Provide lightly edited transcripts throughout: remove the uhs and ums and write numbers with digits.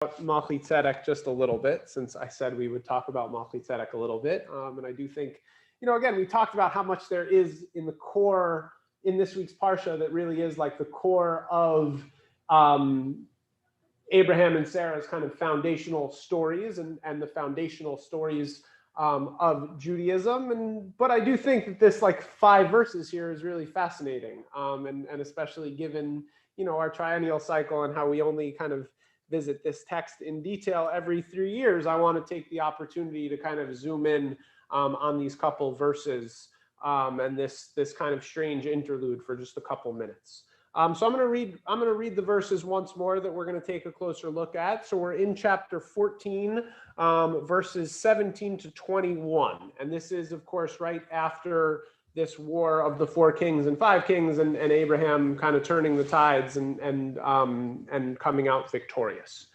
Malkitzedek just a little bit, since I said we would talk about Malkitzedek a little bit. And I do think, again, we talked about how much there is in the core in this week's Parsha that really is like the core of Abraham and Sarah's kind of foundational stories and the foundational stories of Judaism. But I do think that this 5 verses here is really fascinating. And especially given, our triennial cycle and how we only kind of visit this text in detail every 3 years, I want to take the opportunity to kind of zoom in on these couple verses and this kind of strange interlude for just a couple minutes. So I'm going to read the verses once more that we're going to take a closer look at. So we're in chapter 14, verses 17 to 21. And this is, of course, right after this war of the 4 kings and 5 kings and Abraham kind of turning the tides and coming out victorious.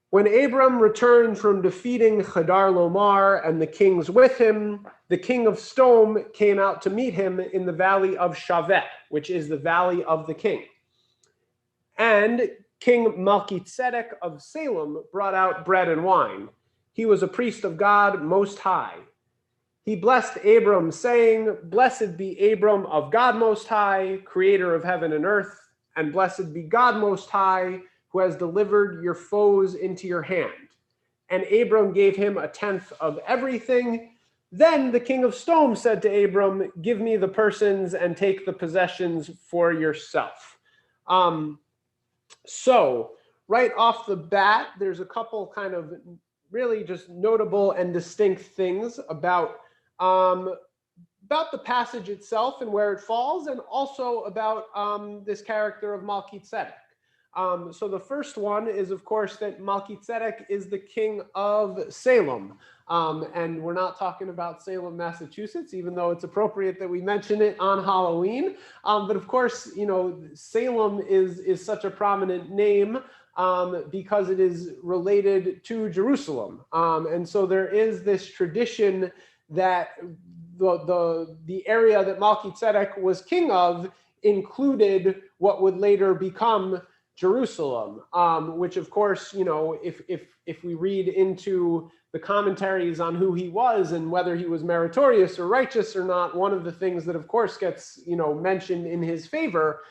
When Abram returned from defeating Chedar Lomar and the kings with him, the king of Sodom came out to meet him in the valley of Shavet, which is the valley of the king. And King Malkitzedek of Salem brought out bread and wine. He was a priest of God Most High. He blessed Abram, saying, "Blessed be Abram of God Most High, creator of heaven and earth, and blessed be God Most High, who has delivered your foes into your hand." And Abram gave him 1/10 of everything. Then the king of Sodom said to Abram, "Give me the persons and take the possessions for yourself." So right off the bat, there's a couple kind of really just notable and distinct things about the passage itself and where it falls, and also about this character of Malkitzedek. So the first one is, of course, that Malkitzedek is the king of Salem. And we're not talking about Salem, Massachusetts, even though it's appropriate that we mention it on Halloween. But of course, Salem is such a prominent name because it is related to Jerusalem. And so there is this tradition that the area that Malkitzedek was king of included what would later become Jerusalem, which of course, if we read into the commentaries on who he was and whether he was meritorious or righteous or not, one of the things that of course gets, mentioned in his favor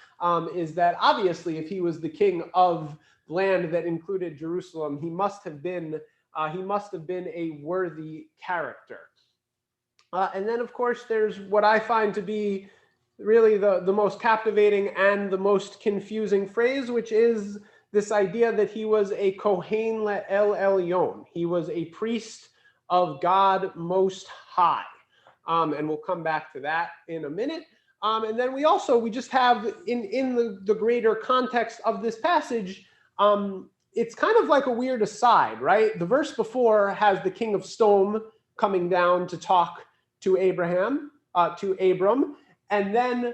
is that obviously if he was the king of land that included Jerusalem, he must have been a worthy character. And then of course there's what I find to be really the most captivating and the most confusing phrase, which is this idea that he was a Kohen le'el elyon. He was a priest of God Most High. And we'll come back to that in a minute. And then we just have in the greater context of this passage, it's kind of like a weird aside, right? The verse before has the king of Sodom coming down to talk to Abram. And then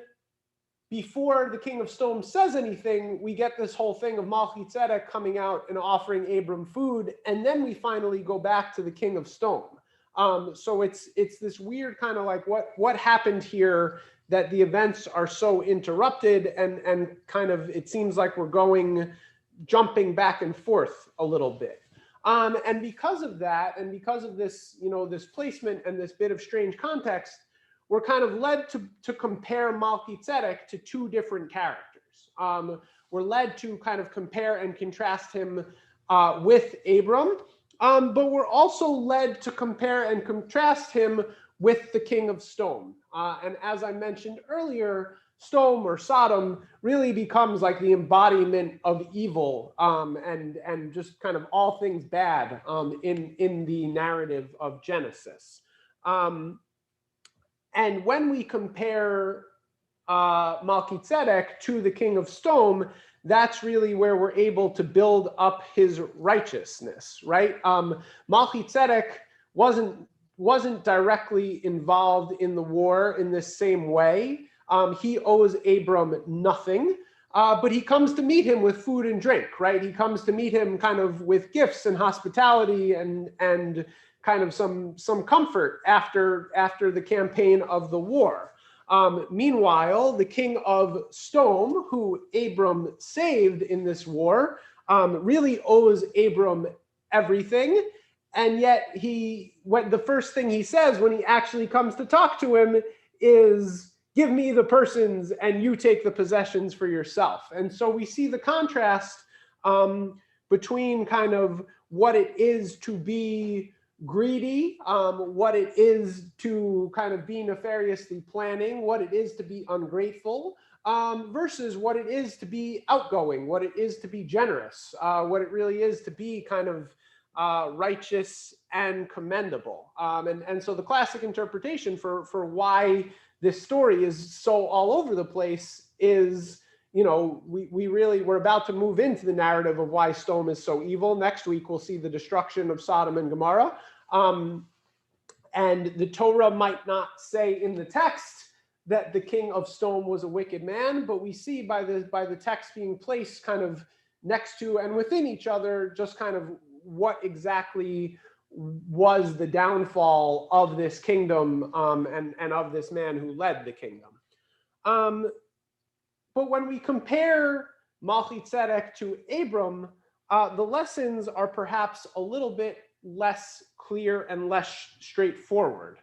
before the king of Sodom says anything, we get this whole thing of Malkitzedek coming out and offering Abram food. And then we finally go back to the king of Sodom. So it's this weird kind of like what happened here, that the events are so interrupted and kind of, it seems like we're jumping back and forth a little bit. And because of that, and because of this, this placement and this bit of strange context, we're kind of led to compare Malkitzedek to 2 different characters. We're led to kind of compare and contrast him with Abram, but we're also led to compare and contrast him with the king of Sodom. And as I mentioned earlier, Sodom really becomes like the embodiment of evil and just kind of all things bad in the narrative of Genesis. And when we compare Malkitzedek to the king of Sodom, that's really where we're able to build up his righteousness, right? Malkitzedek wasn't directly involved in the war in this same way. He owes Abram nothing, but he comes to meet him with food and drink, right? He comes to meet him kind of with gifts and hospitality and kind of some comfort after the campaign of the war. Meanwhile, the king of Sodom, who Abram saved in this war, really owes Abram everything. And yet the first thing he says when he actually comes to talk to him is, give me the persons and you take the possessions for yourself. And so we see the contrast between kind of what it is to be greedy, what it is to kind of be nefariously planning, what it is to be ungrateful, versus what it is to be outgoing, what it is to be generous, what it really is to be kind of righteous and commendable. And so the classic interpretation for why this story is so all over the place is, we're about to move into the narrative of why Sodom is so evil. Next week, we'll see the destruction of Sodom and Gomorrah. And the Torah might not say in the text that the king of Sodom was a wicked man, but we see by the text being placed kind of next to and within each other, just kind of what exactly was the downfall of this kingdom and of this man who led the kingdom. But when we compare Malkitzedek to Abram, the lessons are perhaps a little bit less clear and less straightforward.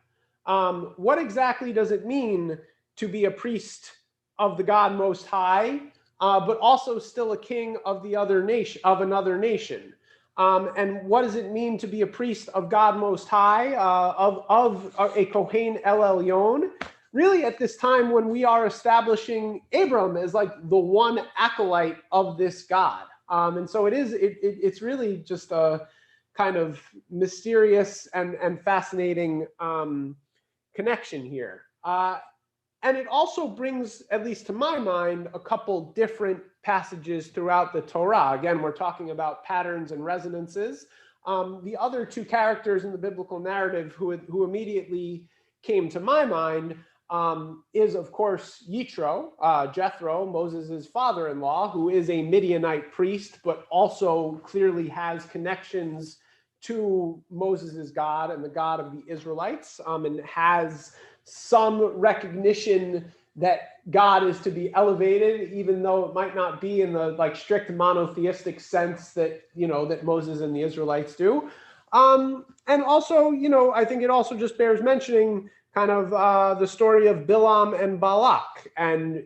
What exactly does it mean to be a priest of the God Most High, but also still a king of another nation? And what does it mean to be a priest of God Most High, of a Kohen El Elyon? Really, at this time when we are establishing Abram as like the one acolyte of this God, and so it's really just a kind of mysterious and fascinating connection here. And it also brings, at least to my mind, a couple different passages throughout the Torah. Again, we're talking about patterns and resonances. The other two characters in the biblical narrative who immediately came to my mind is, of course, Yitro, Jethro, Moses' father-in-law, who is a Midianite priest, but also clearly has connections to Moses' God and the God of the Israelites, and has some recognition that God is to be elevated, even though it might not be in the like strict monotheistic sense that that Moses and the Israelites do. And also, I think it also just bears mentioning kind of the story of Bilam and Balak, and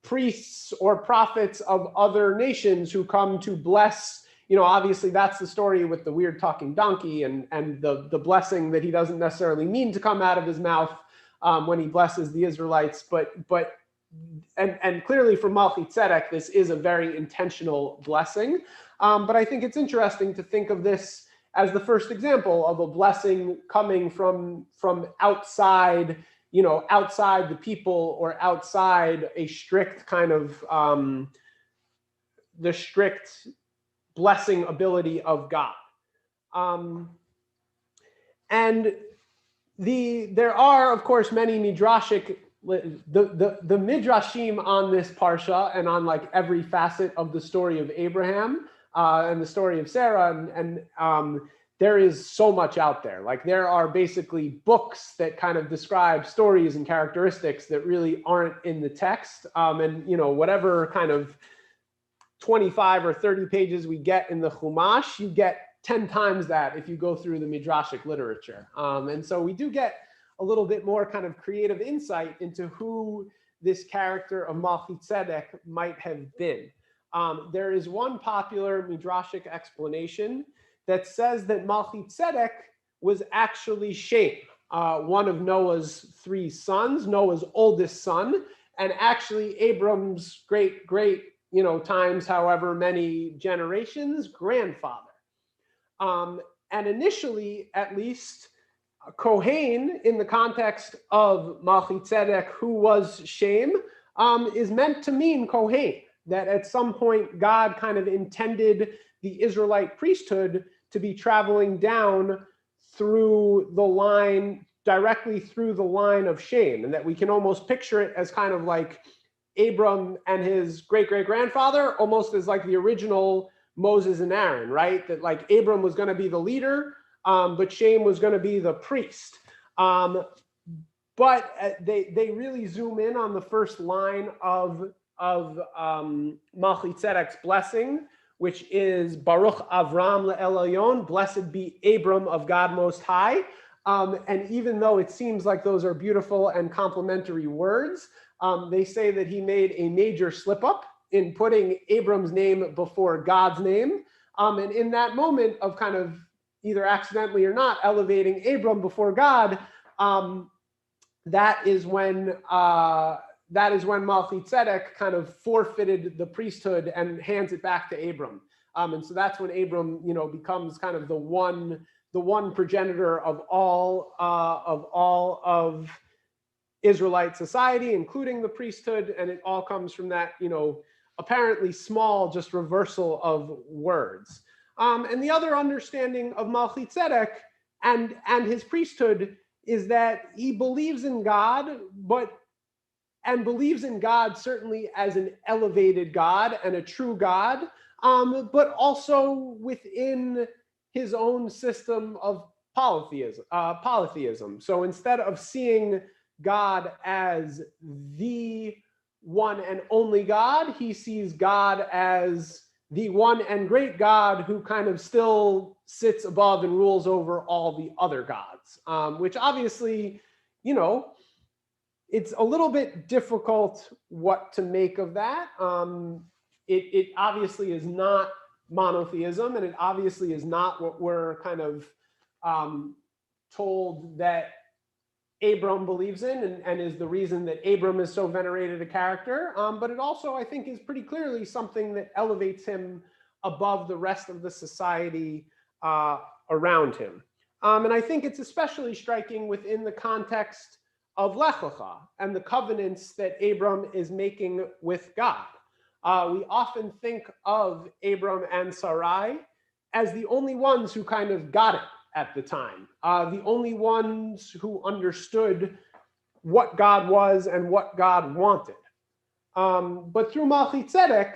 priests or prophets of other nations who come to bless. Obviously that's the story with the weird talking donkey and the blessing that he doesn't necessarily mean to come out of his mouth when he blesses the Israelites. But clearly for Malkitzedek, this is a very intentional blessing. But I think it's interesting to think of this as the first example of a blessing coming from outside, outside the people or outside a strict kind of the strict blessing ability of God. And there are, of course, many midrashic, the midrashim on this parsha and on like every facet of the story of Abraham and the story of Sarah, and there is so much out there. Like there are basically books that kind of describe stories and characteristics that really aren't in the text, and whatever kind of 25 or 30 pages we get in the Chumash, you get 10 times that if you go through the midrashic literature. And so we do get a little bit more kind of creative insight into who this character of Malkitzedek might have been. There is one popular midrashic explanation that says that Malkitzedek was actually Shem, one of Noah's 3 sons, Noah's oldest son, and actually Abram's great times however many generations grandfather. And initially, at least, Kohen, in the context of Malkitzedek, who was Shem, is meant to mean Kohen, that at some point God kind of intended the Israelite priesthood to be traveling down through the line, directly through the line of Shem, and that we can almost picture it as kind of like Abram and his great-great-grandfather, almost as like the original Moses and Aaron, right? That like Abram was going to be the leader, but Shem was going to be the priest. But they really zoom in on the first line of Malkitzedek's blessing, which is Baruch Avram le'el Elyon, blessed be Abram of God Most High. And even though it seems like those are beautiful and complementary words, they say that he made a major slip up in putting Abram's name before God's name. And in that moment of kind of either accidentally or not elevating Abram before God, that is when Malkitzedek kind of forfeited the priesthood and hands it back to Abram. And so that's when Abram, becomes kind of the one progenitor of all of Israelite society, including the priesthood, and it all comes from that, apparently small just reversal of words. And the other understanding of Malkitzedek and his priesthood is that he believes in God, and believes in God certainly as an elevated God and a true God, but also within his own system of polytheism. So instead of seeing God as the one and only God, he sees God as the one and great God who kind of still sits above and rules over all the other gods, which obviously, it's a little bit difficult what to make of that. It obviously is not monotheism, and it obviously is not what we're kind of told that Abram believes in, and is the reason that Abram is so venerated a character. But it also, I think, is pretty clearly something that elevates him above the rest of the society around him. And I think it's especially striking within the context of Lecha and the covenants that Abram is making with God. We often think of Abram and Sarai as the only ones who kind of got it at the time, the only ones who understood what God was and what God wanted. But through Malkitzedek,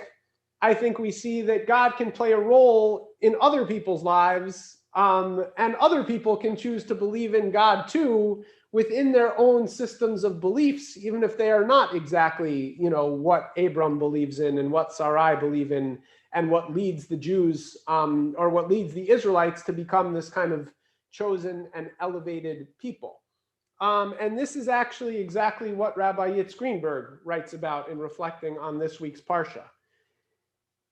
I think we see that God can play a role in other people's lives, and other people can choose to believe in God too, within their own systems of beliefs, even if they are not exactly, what Abram believes in and what Sarai believe in, and what leads the Jews, or what leads the Israelites to become this kind of chosen and elevated people. And this is actually exactly what Rabbi Yitz Greenberg writes about in reflecting on this week's Parsha.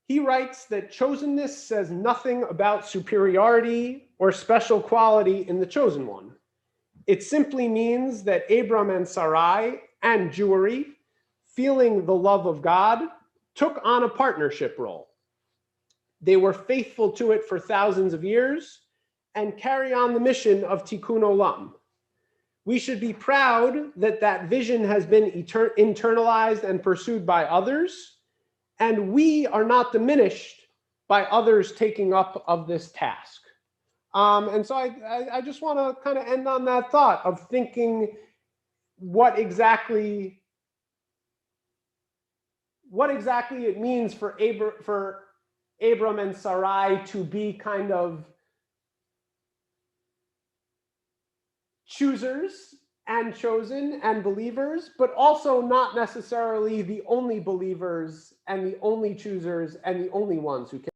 He writes that chosenness says nothing about superiority or special quality in the chosen one. It simply means that Abram and Sarai and Jewry, feeling the love of God, took on a partnership role. They were faithful to it for thousands of years and carry on the mission of Tikkun Olam. We should be proud that that vision has been internalized and pursued by others, and we are not diminished by others taking up of this task. And so I just want to kind of end on that thought of thinking what exactly it means for Abram and Sarai to be kind of choosers and chosen and believers, but also not necessarily the only believers and the only choosers and the only ones who can.